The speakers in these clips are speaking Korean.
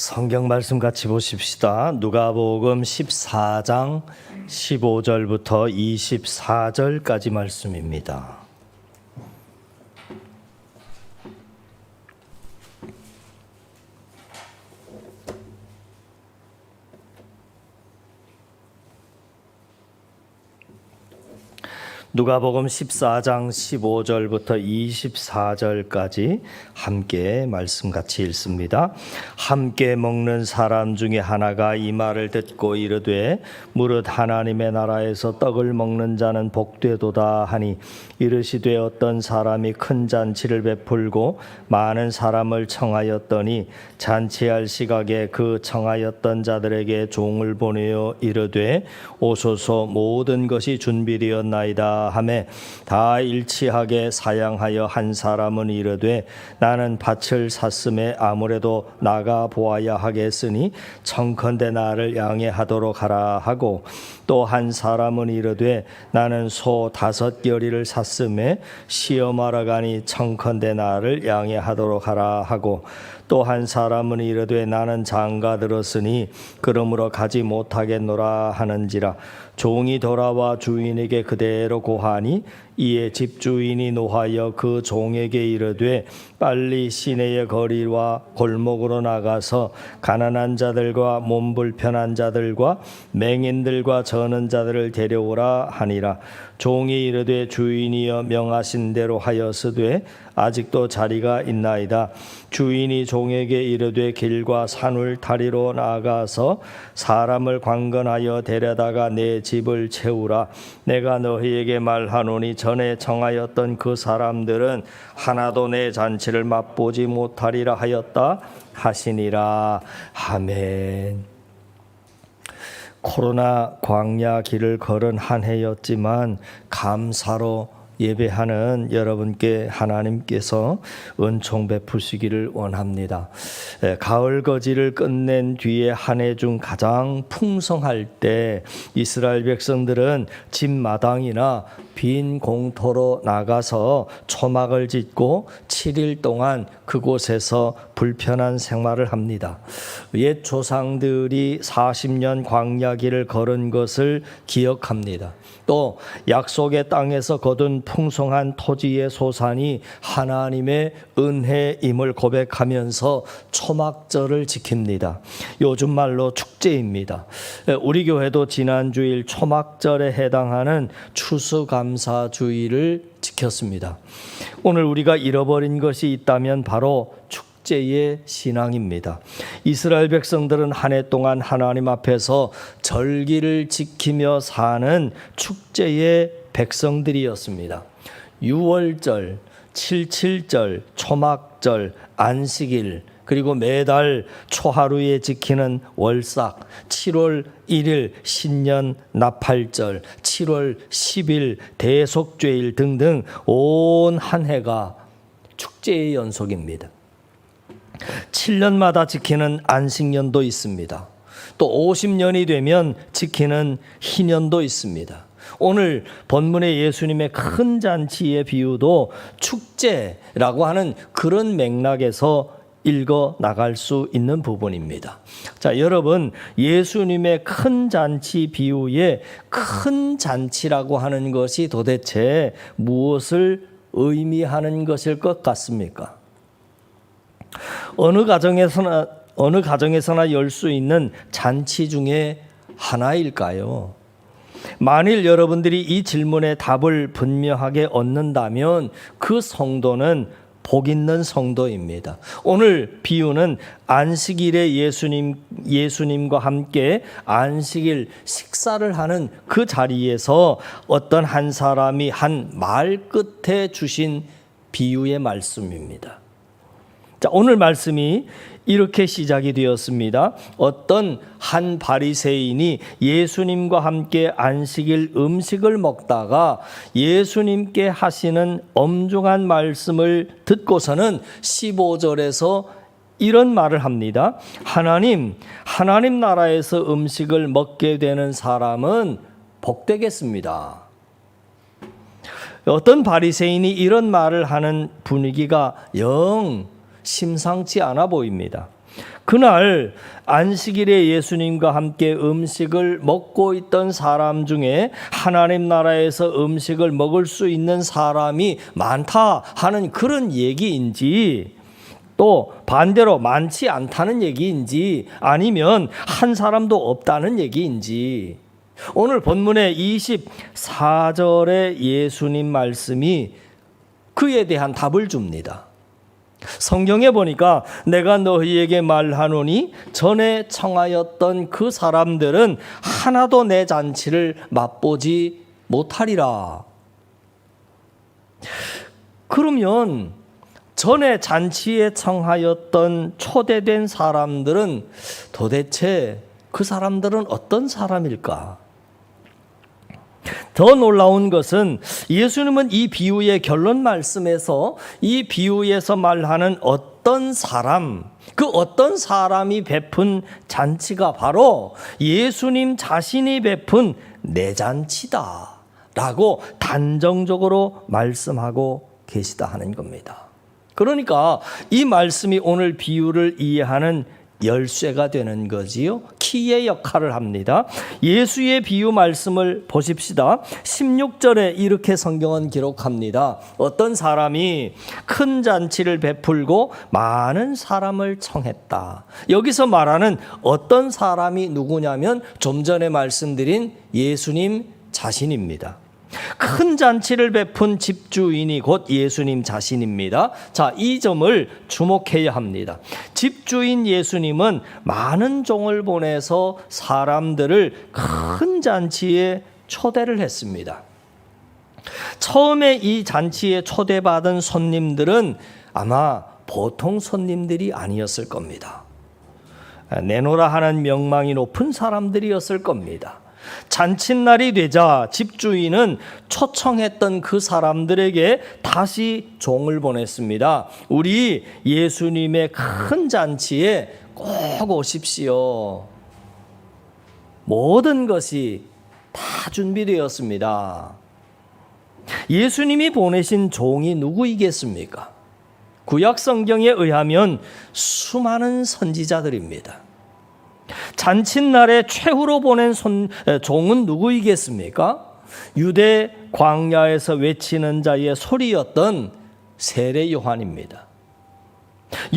성경 말씀 같이 보십시다. 누가복음 14장 15절부터 24절까지 말씀입니다. 누가복음 14장 15절부터 24절까지 함께 말씀 같이 읽습니다. 함께 먹는 사람 중에 하나가 이 말을 듣고 이르되 무릇 하나님의 나라에서 떡을 먹는 자는 복되도다 하니 이르시되 어떤 사람이 큰 잔치를 베풀고 많은 사람을 청하였더니 잔치할 시각에 그 청하였던 자들에게 종을 보내어 이르되 오소서 모든 것이 준비되었나이다 하매 다 일치하게 사양하여 한 사람은 이르되 나는 밭을 샀음에 아무래도 나가 보아야 하겠으니 청컨대 나를 양해하도록 하라 하고 또 한 사람은 이르되 나는 소 5겨리를 샀음에 시험하러 가니 청컨대 나를 양해하도록 하라 하고 또 한 사람은 이르되 나는 장가 들었으니 그러므로 가지 못하겠노라 하는지라 종이 돌아와 주인에게 그대로 고하니 이에 집주인이 노하여 그 종에게 이르되 빨리 시내의 거리와 골목으로 나가서 가난한 자들과 몸 불편한 자들과 맹인들과 저는 자들을 데려오라 하니라. 종이 이르되 주인이여 명하신 대로 하였으되 아직도 자리가 있나이다. 주인이 종에게 이르되 길과 산울다리로 나아가서 사람을 관건하여 데려다가 내 집을 채우라. 내가 너희에게 말하노니 전에 청하였던 그 사람들은 하나도 내 잔치를 맛보지 못하리라 하였다 하시니라. 아멘. 코로나 광야 길을 걸은 한 해였지만 감사로 예배하는 여러분께 하나님께서 은총 베푸시기를 원합니다. 가을 거지를 끝낸 뒤에 한 해 중 가장 풍성할 때 이스라엘 백성들은 집 마당이나 빈 공터로 나가서 초막을 짓고 7일 동안 그곳에서 불편한 생활을 합니다. 옛 조상들이 40년 광야길을 걸은 것을 기억합니다. 또 약속의 땅에서 거둔 풍성한 토지의 소산이 하나님의 은혜임을 고백하면서 초막절을 지킵니다. 요즘 말로 축제입니다. 우리 교회도 지난 주일 초막절에 해당하는 추수감사주일을 지켰습니다. 오늘 우리가 잃어버린 것이 있다면 바로 축제의 신앙입니다. 이스라엘 백성들은 한 해 동안 하나님 앞에서 절기를 지키며 사는 축제의 백성들이었습니다. 유월절, 칠칠절, 초막절, 안식일, 그리고 매달 초하루에 지키는 월삭, 7월 1일 신년 나팔절, 7월 10일 대속죄일 등등 온 한 해가 축제의 연속입니다. 7년마다 지키는 안식년도 있습니다. 또 50년이 되면 지키는 희년도 있습니다. 오늘 본문의 예수님의 큰 잔치의 비유도 축제라고 하는 그런 맥락에서 읽어 나갈 수 있는 부분입니다. 자, 여러분, 예수님의 큰 잔치 비유의 큰 잔치라고 하는 것이 도대체 무엇을 의미하는 것일 것 같습니까? 어느 가정에서나 열 수 있는 잔치 중에 하나일까요? 만일 여러분들이 이 질문에 답을 분명하게 얻는다면 그 성도는 복 있는 성도입니다. 오늘 비유는 안식일에 예수님과 함께 안식일 식사를 하는 그 자리에서 어떤 한 사람이 한 말 끝에 주신 비유의 말씀입니다. 자, 오늘 말씀이 이렇게 시작이 되었습니다. 어떤 한 바리새인이 예수님과 함께 안식일 음식을 먹다가 예수님께 하시는 엄중한 말씀을 듣고서는 15절에서 이런 말을 합니다. 하나님 나라에서 음식을 먹게 되는 사람은 복되겠습니다. 어떤 바리새인이 이런 말을 하는 분위기가 영 심상치 않아 보입니다. 그날 안식일에 예수님과 함께 음식을 먹고 있던 사람 중에 하나님 나라에서 음식을 먹을 수 있는 사람이 많다 하는 그런 얘기인지, 또 반대로 많지 않다는 얘기인지, 아니면 한 사람도 없다는 얘기인지, 오늘 본문의 24절의 예수님 말씀이 그에 대한 답을 줍니다. 성경에 보니까 내가 너희에게 말하노니 전에 청하였던 그 사람들은 하나도 내 잔치를 맛보지 못하리라. 그러면 전에 잔치에 청하였던 초대된 사람들은 도대체 그 사람들은 어떤 사람일까? 더 놀라운 것은 예수님은 이 비유의 결론 말씀에서 이 비유에서 말하는 어떤 사람, 그 어떤 사람이 베푼 잔치가 바로 예수님 자신이 베푼 내 잔치다 라고 단정적으로 말씀하고 계시다 하는 겁니다. 그러니까 이 말씀이 오늘 비유를 이해하는 열쇠가 되는 거지요. 키의 역할을 합니다. 예수의 비유 말씀을 보십시다. 16절에 이렇게 성경은 기록합니다. 어떤 사람이 큰 잔치를 베풀고 많은 사람을 청했다. 여기서 말하는 어떤 사람이 누구냐면 좀 전에 말씀드린 예수님 자신입니다. 큰 잔치를 베푼 집주인이 곧 예수님 자신입니다. 자, 이 점을 주목해야 합니다. 집주인 예수님은 많은 종을 보내서 사람들을 큰 잔치에 초대를 했습니다. 처음에 이 잔치에 초대받은 손님들은 아마 보통 손님들이 아니었을 겁니다. 내노라 하는 명망이 높은 사람들이었을 겁니다. 잔칫날이 되자 집주인은 초청했던 그 사람들에게 다시 종을 보냈습니다. 우리 예수님의 큰 잔치에 꼭 오십시오. 모든 것이 다 준비되었습니다. 예수님이 보내신 종이 누구이겠습니까? 구약 성경에 의하면 수많은 선지자들입니다. 잔칫날에 최후로 보낸 종은 누구이겠습니까? 유대 광야에서 외치는 자의 소리였던 세례 요한입니다.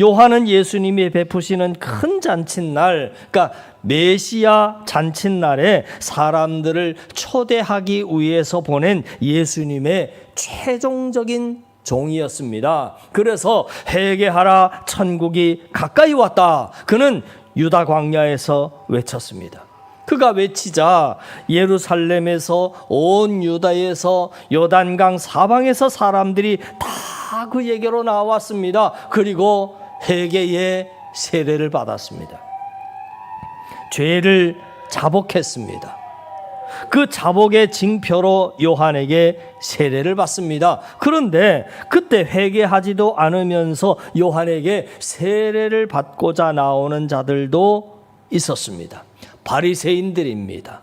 요한은 예수님이 베푸시는 큰 잔칫날, 그러니까 메시아 잔칫날에 사람들을 초대하기 위해서 보낸 예수님의 최종적인 종이었습니다. 그래서 회개하라, 천국이 가까이 왔다. 그는 유다 광야에서 외쳤습니다. 그가 외치자 예루살렘에서 온 유다에서 요단강 사방에서 사람들이 다 그에게로 나왔습니다. 그리고 회개의 세례를 받았습니다. 죄를 자복했습니다. 그 자복의 징표로 요한에게 세례를 받습니다. 그런데 그때 회개하지도 않으면서 요한에게 세례를 받고자 나오는 자들도 있었습니다. 바리새인들입니다.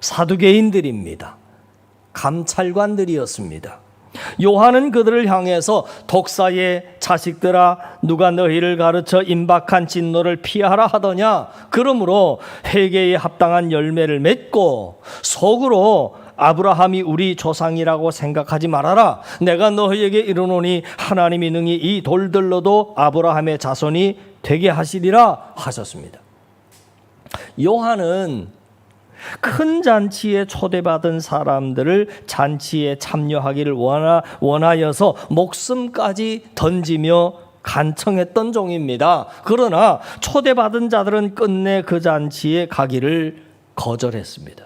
사두개인들입니다. 감찰관들이었습니다. 요한은 그들을 향해서 독사의 자식들아, 누가 너희를 가르쳐 임박한 진노를 피하라 하더냐? 그러므로 회개에 합당한 열매를 맺고 속으로 아브라함이 우리 조상이라고 생각하지 말아라. 내가 너희에게 이르노니 하나님이 능히 이 돌들로도 아브라함의 자손이 되게 하시리라 하셨습니다. 요한은 큰 잔치에 초대받은 사람들을 잔치에 참여하기를 원하여서 목숨까지 던지며 간청했던 종입니다. 그러나 초대받은 자들은 끝내 그 잔치에 가기를 거절했습니다.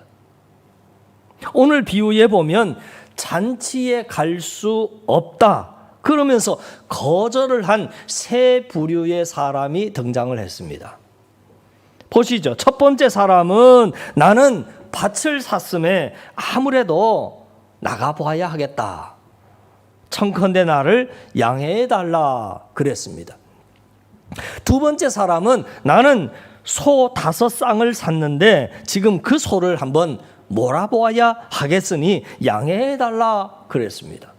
오늘 비유에 보면 잔치에 갈 수 없다 그러면서 거절을 한 세 부류의 사람이 등장을 했습니다. 보시죠. 첫 번째 사람은 나는 밭을 샀음에 아무래도 나가보아야 하겠다. 청컨대 나를 양해해달라 그랬습니다. 두 번째 사람은 나는 소 5쌍을 샀는데 지금 그 소를 한번 몰아보아야 하겠으니 양해해달라 그랬습니다.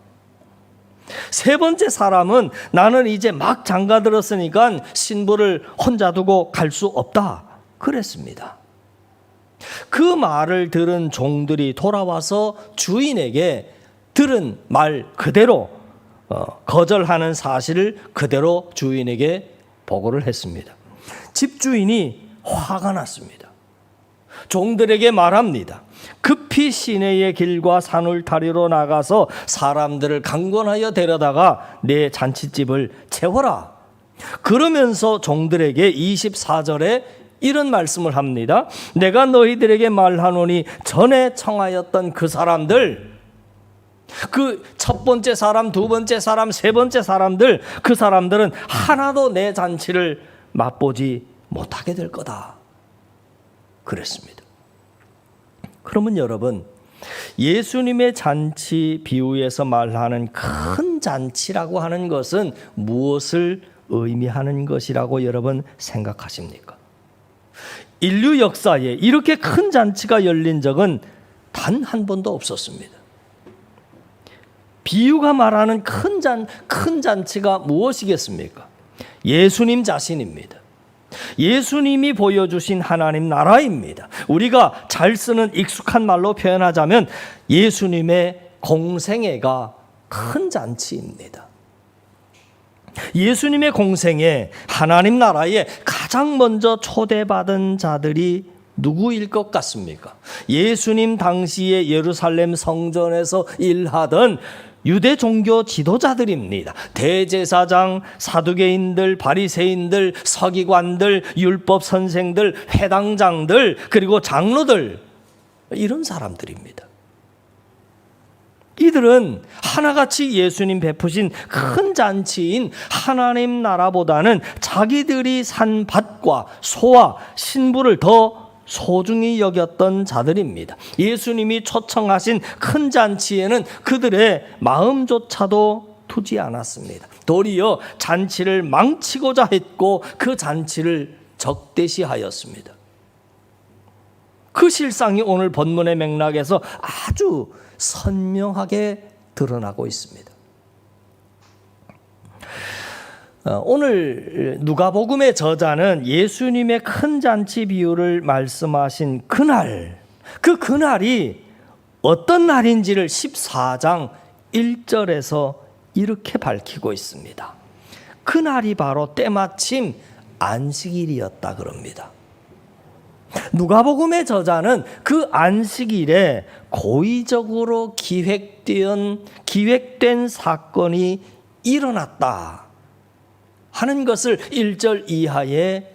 세 번째 사람은 나는 이제 막 장가들었으니까 신부를 혼자 두고 갈 수 없다 그랬습니다. 그 말을 들은 종들이 돌아와서 주인에게 들은 말 그대로 거절하는 사실을 그대로 주인에게 보고를 했습니다. 집주인이 화가 났습니다. 종들에게 말합니다. 급히 시내의 길과 산울타리로 나가서 사람들을 강권하여 데려다가 내 잔치집을 채워라. 그러면서 종들에게 24절에 이런 말씀을 합니다. 내가 너희들에게 말하노니 전에 청하였던 그 사람들, 그 첫 번째 사람, 두 번째 사람, 세 번째 사람들, 그 사람들은 하나도 내 잔치를 맛보지 못하게 될 거다 그랬습니다. 그러면 여러분, 예수님의 잔치 비유에서 말하는 큰 잔치라고 하는 것은 무엇을 의미하는 것이라고 여러분 생각하십니까? 인류 역사에 이렇게 큰 잔치가 열린 적은 단 한 번도 없었습니다. 비유가 말하는 큰 잔치가 무엇이겠습니까? 예수님 자신입니다. 예수님이 보여주신 하나님 나라입니다. 우리가 잘 쓰는 익숙한 말로 표현하자면 예수님의 공생애가 큰 잔치입니다. 예수님의 공생애, 하나님 나라에 가장 먼저 초대받은 자들이 누구일 것 같습니까? 예수님 당시에 예루살렘 성전에서 일하던 유대 종교 지도자들입니다. 대제사장, 사두개인들, 바리새인들, 서기관들, 율법 선생들, 회당장들, 그리고 장로들, 이런 사람들입니다. 이들은 하나같이 예수님 베푸신 큰 잔치인 하나님 나라보다는 자기들이 산 밭과 소와 신부를 더 소중히 여겼던 자들입니다. 예수님이 초청하신 큰 잔치에는 그들의 마음조차도 두지 않았습니다. 도리어 잔치를 망치고자 했고 그 잔치를 적대시하였습니다. 그 실상이 오늘 본문의 맥락에서 아주 선명하게 드러나고 있습니다. 오늘 누가복음의 저자는 예수님의 큰 잔치 비유를 말씀하신 그날, 그 그날이 어떤 날인지를 14장 1절에서 이렇게 밝히고 있습니다. 그날이 바로 때마침 안식일이었다 그럽니다. 누가복음의 저자는 그 안식일에 고의적으로 기획된 사건이 일어났다 하는 것을 1절 이하에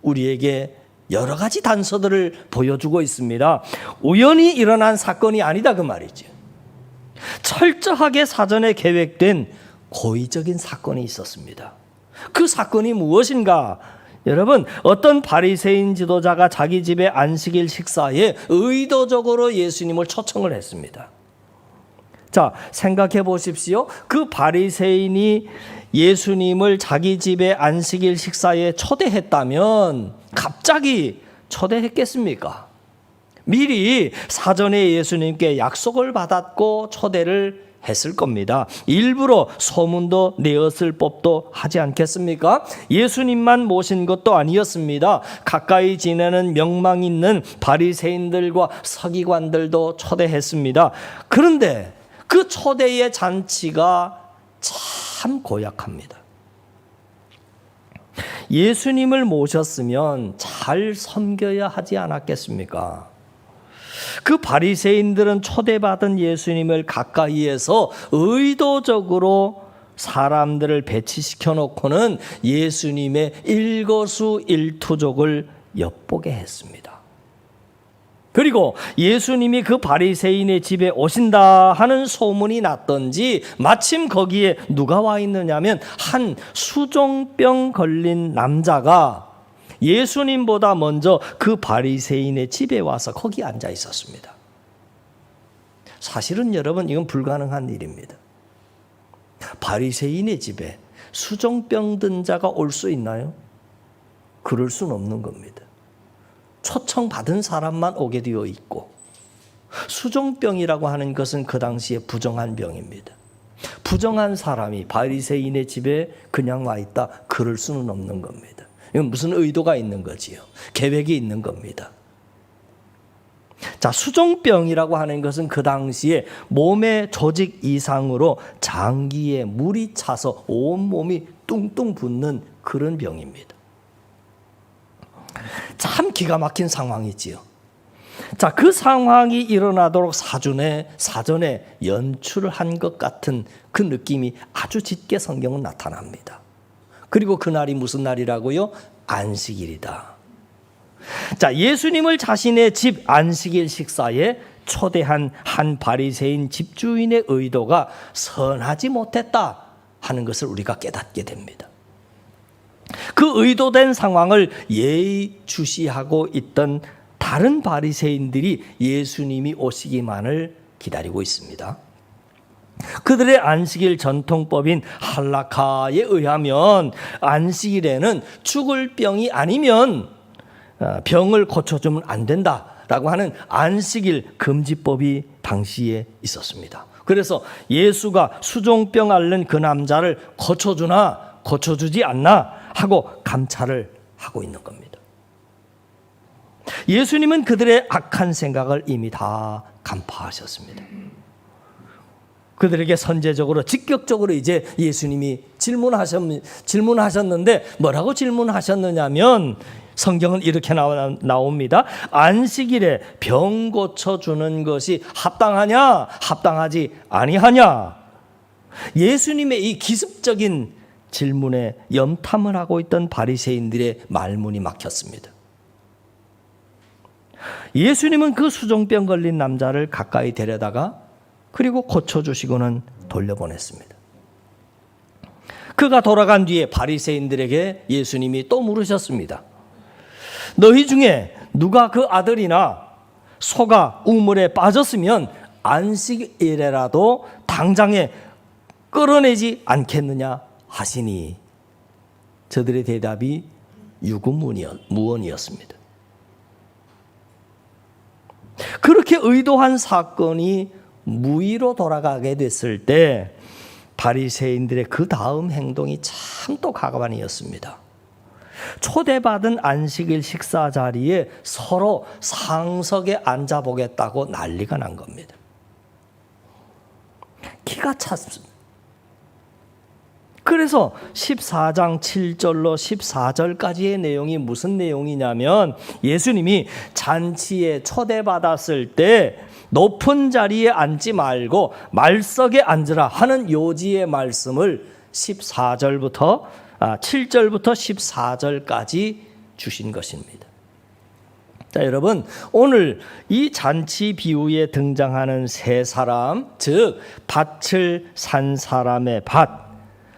우리에게 여러 가지 단서들을 보여주고 있습니다. 우연히 일어난 사건이 아니다 그 말이죠. 철저하게 사전에 계획된 고의적인 사건이 있었습니다. 그 사건이 무엇인가? 여러분, 어떤 바리새인 지도자가 자기 집의 안식일 식사에 의도적으로 예수님을 초청을 했습니다. 자, 생각해 보십시오. 그 바리새인이 예수님을 자기 집의 안식일 식사에 초대했다면 갑자기 초대했겠습니까? 미리 사전에 예수님께 약속을 받았고 초대를 했을 겁니다. 일부러 소문도 내었을 법도 하지 않겠습니까? 예수님만 모신 것도 아니었습니다. 가까이 지내는 명망 있는 바리새인들과 서기관들도 초대했습니다. 그런데 그 초대의 잔치가 참 고약합니다. 예수님을 모셨으면 잘 섬겨야 하지 않았겠습니까? 그 바리새인들은 초대받은 예수님을 가까이에서 의도적으로 사람들을 배치시켜 놓고는 예수님의 일거수일투족을 엿보게 했습니다. 그리고 예수님이 그 바리새인의 집에 오신다 하는 소문이 났던지 마침 거기에 누가 와 있느냐면 한 수종병 걸린 남자가 예수님보다 먼저 그 바리새인의 집에 와서 거기 앉아 있었습니다. 사실은 여러분 이건 불가능한 일입니다. 바리새인의 집에 수종병 든 자가 올 수 있나요? 그럴 수는 없는 겁니다. 초청받은 사람만 오게 되어 있고 수종병이라고 하는 것은 그 당시에 부정한 병입니다. 부정한 사람이 바리새인의 집에 그냥 와 있다. 그럴 수는 없는 겁니다. 이건 무슨 의도가 있는 거지요. 계획이 있는 겁니다. 자, 수종병이라고 하는 것은 그 당시에 몸의 조직 이상으로 장기에 물이 차서 온몸이 뚱뚱 붓는 그런 병입니다. 참 기가 막힌 상황이지요. 자, 그 상황이 일어나도록 사전에 연출을 한 것 같은 그 느낌이 아주 짙게 성경은 나타납니다. 그리고 그날이 무슨 날이라고요? 안식일이다. 자, 예수님을 자신의 집 안식일 식사에 초대한 한 바리새인 집주인의 의도가 선하지 못했다 하는 것을 우리가 깨닫게 됩니다. 그 의도된 상황을 예의주시하고 있던 다른 바리새인들이 예수님이 오시기만을 기다리고 있습니다. 그들의 안식일 전통법인 할라카에 의하면 안식일에는 죽을 병이 아니면 병을 고쳐주면 안 된다라고 하는 안식일 금지법이 당시에 있었습니다. 그래서 예수가 수종병 앓는 그 남자를 고쳐주나 고쳐주지 않나 하고 감찰을 하고 있는 겁니다. 예수님은 그들의 악한 생각을 이미 다 간파하셨습니다. 그들에게 선제적으로 직격적으로 이제 예수님이 질문하셨는데 뭐라고 질문하셨느냐면 성경은 이렇게 나옵니다. 안식일에 병 고쳐주는 것이 합당하냐 합당하지 아니하냐. 예수님의 이 기습적인 질문에 염탐을 하고 있던 바리새인들의 말문이 막혔습니다. 예수님은 그 수종병 걸린 남자를 가까이 데려다가 그리고 고쳐주시고는 돌려보냈습니다. 그가 돌아간 뒤에 바리새인들에게 예수님이 또 물으셨습니다. 너희 중에 누가 그 아들이나 소가 우물에 빠졌으면 안식일에라도 당장에 끌어내지 않겠느냐 하시니 저들의 대답이 유구무원이었습니다. 그렇게 의도한 사건이 무의로 돌아가게 됐을 때 바리새인들의 그 다음 행동이 참 또 가관이었습니다. 초대받은 안식일 식사 자리에 서로 상석에 앉아보겠다고 난리가 난 겁니다. 기가 찼습니다. 그래서 14장 7절로 14절까지의 내용이 무슨 내용이냐면 예수님이 잔치에 초대받았을 때 높은 자리에 앉지 말고 말석에 앉으라 하는 요지의 말씀을 7절부터 14절까지 주신 것입니다. 자, 여러분, 오늘 이 잔치 비유에 등장하는 세 사람, 즉 밭을 산 사람의 밭,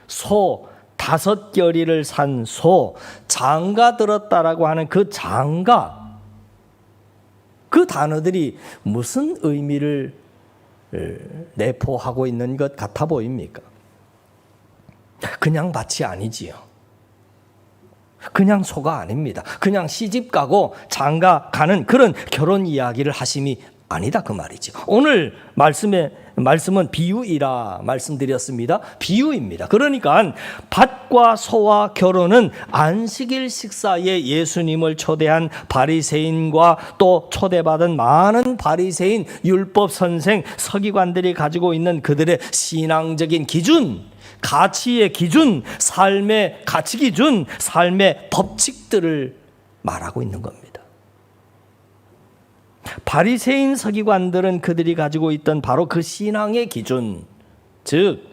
소 5겨리를 산 소, 장가 들었다라고 하는 그 장가, 그 단어들이 무슨 의미를 내포하고 있는 것 같아 보입니까? 그냥 밭이 아니지요. 그냥 소가 아닙니다. 그냥 시집 가고 장가 가는 그런 결혼 이야기를 하심이 아니다 그 말이죠. 오늘 말씀은 비유이라 말씀드렸습니다. 비유입니다. 그러니까 밭과 소와 결혼은 안식일 식사에 예수님을 초대한 바리새인과 또 초대받은 많은 바리새인 율법 선생 서기관들이 가지고 있는 그들의 신앙적인 기준, 가치의 기준, 삶의 가치 기준, 삶의 법칙들을 말하고 있는 겁니다. 바리새인 서기관들은 그들이 가지고 있던 바로 그 신앙의 기준, 즉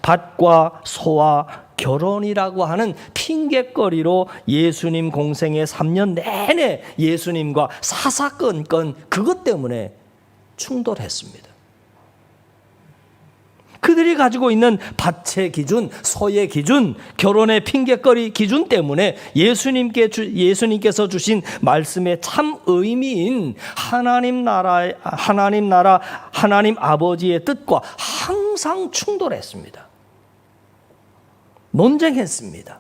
밭과 소와 결혼이라고 하는 핑계거리로 예수님 공생의 3년 내내 예수님과 사사건건 그것 때문에 충돌했습니다. 그들이 가지고 있는 밭의 기준, 소의 기준, 결혼의 핑계거리 기준 때문에 예수님께서 주신 말씀의 참 의미인 하나님 아버지의 뜻과 항상 충돌했습니다. 논쟁했습니다.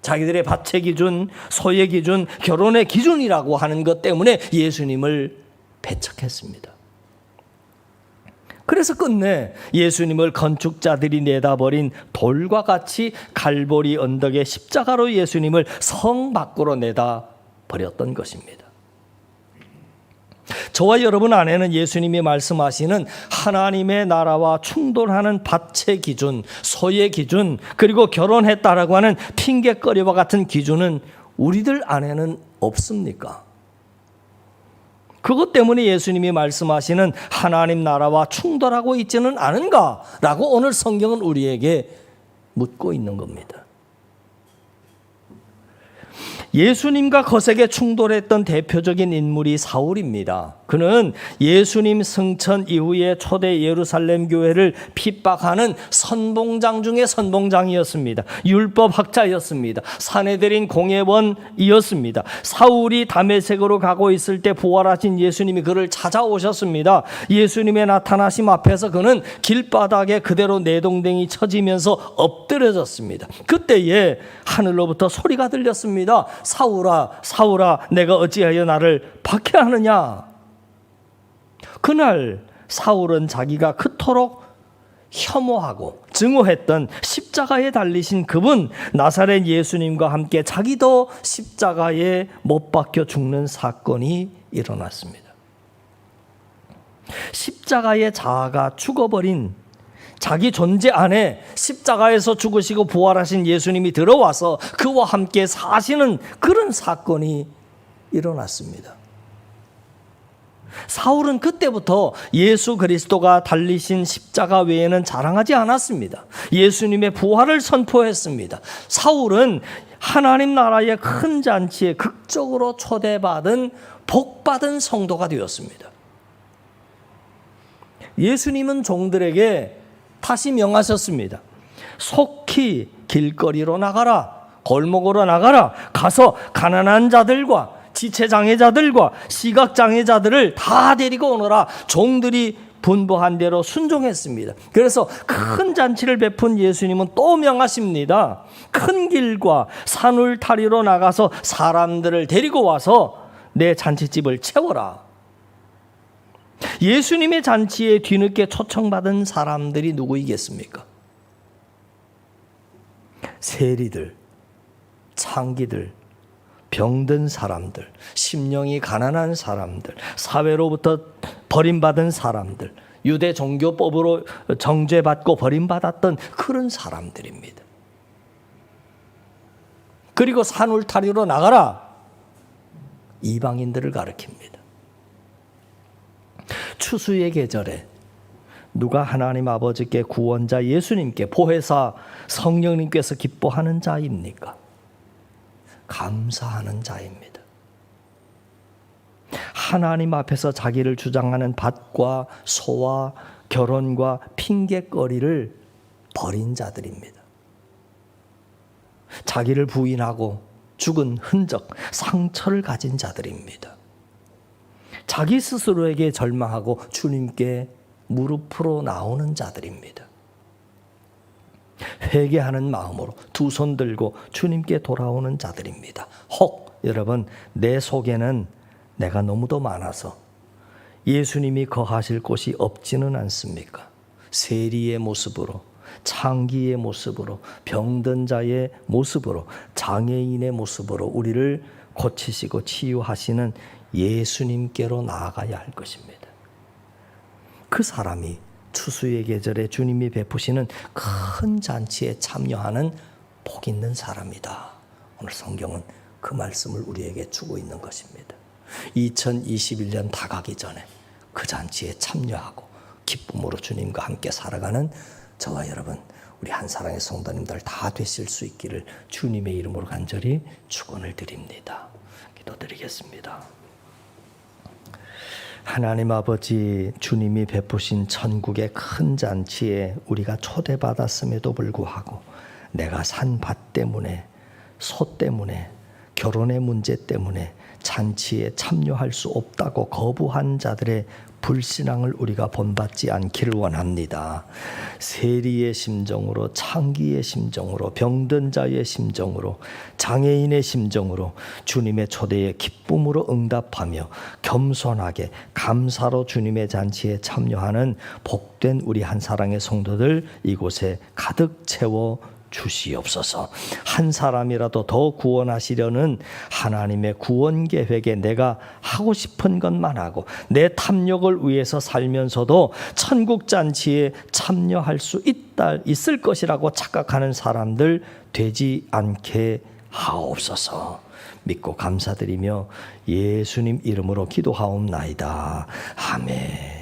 자기들의 밭의 기준, 소의 기준, 결혼의 기준이라고 하는 것 때문에 예수님을 배척했습니다. 그래서 끝내 예수님을 건축자들이 내다버린 돌과 같이 갈보리 언덕의 십자가로 예수님을 성 밖으로 내다버렸던 것입니다. 저와 여러분 안에는 예수님이 말씀하시는 하나님의 나라와 충돌하는 밭의 기준, 소의 기준, 그리고 결혼했다라고 하는 핑계거리와 같은 기준은 우리들 안에는 없습니까? 그것 때문에 예수님이 말씀하시는 하나님 나라와 충돌하고 있지는 않은가라고 오늘 성경은 우리에게 묻고 있는 겁니다. 예수님과 거세게 충돌했던 대표적인 인물이 사울입니다. 그는 예수님 승천 이후에 초대 예루살렘 교회를 핍박하는 선봉장 중에 선봉장이었습니다. 율법학자였습니다. 사내들인 공회원이었습니다. 사울이 다메섹으로 가고 있을 때 부활하신 예수님이 그를 찾아오셨습니다. 예수님의 나타나심 앞에서 그는 길바닥에 그대로 내동댕이 쳐지면서 엎드려졌습니다. 그때에 하늘로부터 소리가 들렸습니다. 사울아, 사울아, 내가 어찌하여 나를 박해하느냐? 그날 사울은 자기가 그토록 혐오하고 증오했던 십자가에 달리신 그분 나사렛 예수님과 함께 자기도 십자가에 못 박혀 죽는 사건이 일어났습니다. 십자가의 자아가 죽어버린 자기 존재 안에 십자가에서 죽으시고 부활하신 예수님이 들어와서 그와 함께 사시는 그런 사건이 일어났습니다. 사울은 그때부터 예수 그리스도가 달리신 십자가 외에는 자랑하지 않았습니다. 예수님의 부활을 선포했습니다. 사울은 하나님 나라의 큰 잔치에 극적으로 초대받은 복받은 성도가 되었습니다. 예수님은 종들에게 다시 명하셨습니다. 속히 길거리로 나가라, 골목으로 나가라, 가서 가난한 자들과 지체장애자들과 시각장애자들을 다 데리고 오너라. 종들이 분부한 대로 순종했습니다. 그래서 큰 잔치를 베푼 예수님은 또 명하십니다. 큰 길과 산울타리로 나가서 사람들을 데리고 와서 내 잔치집을 채워라. 예수님의 잔치에 뒤늦게 초청받은 사람들이 누구이겠습니까? 세리들, 창기들, 병든 사람들, 심령이 가난한 사람들, 사회로부터 버림받은 사람들, 유대 종교법으로 정죄받고 버림받았던 그런 사람들입니다. 그리고 산울타리로 나가라. 이방인들을 가리킵니다. 추수의 계절에 누가 하나님 아버지께 구원자 예수님께 보혜사 성령님께서 기뻐하는 자입니까? 감사하는 자입니다. 하나님 앞에서 자기를 주장하는 밭과 소와 결혼과 핑계거리를 버린 자들입니다. 자기를 부인하고 죽은 흔적, 상처를 가진 자들입니다. 자기 스스로에게 절망하고 주님께 무릎으로 나오는 자들입니다. 회개하는 마음으로 두 손 들고 주님께 돌아오는 자들입니다. 혹 여러분 내 속에는 내가 너무도 많아서 예수님이 거하실 곳이 없지는 않습니까? 세리의 모습으로, 창기의 모습으로, 병든 자의 모습으로, 장애인의 모습으로 우리를 고치시고 치유하시는 예수님께로 나아가야 할 것입니다. 그 사람이 추수의 계절에 주님이 베푸시는 큰 잔치에 참여하는 복 있는 사람이다. 오늘 성경은 그 말씀을 우리에게 주고 있는 것입니다. 2021년 다 가기 전에 그 잔치에 참여하고 기쁨으로 주님과 함께 살아가는 저와 여러분, 우리 한사랑의 성도님들 다 되실 수 있기를 주님의 이름으로 간절히 축원을 드립니다. 기도드리겠습니다. 하나님 아버지, 주님이 베푸신 천국의 큰 잔치에 우리가 초대받았음에도 불구하고 내가 산 밭 때문에, 소 때문에, 결혼의 문제 때문에 잔치에 참여할 수 없다고 거부한 자들의 불신앙을 우리가 본받지 않기를 원합니다. 세리의 심정으로, 창기의 심정으로, 병든 자의 심정으로, 장애인의 심정으로 주님의 초대에 기쁨으로 응답하며 겸손하게 감사로 주님의 잔치에 참여하는 복된 우리 한사랑의 성도들 이곳에 가득 채워 주시옵소서. 한 사람이라도 더 구원하시려는 하나님의 구원 계획에 내가 하고 싶은 것만 하고 내 탐욕을 위해서 살면서도 천국 잔치에 참여할 수 있을 것이라고 착각하는 사람들 되지 않게 하옵소서. 믿고 감사드리며 예수님 이름으로 기도하옵나이다. 아멘.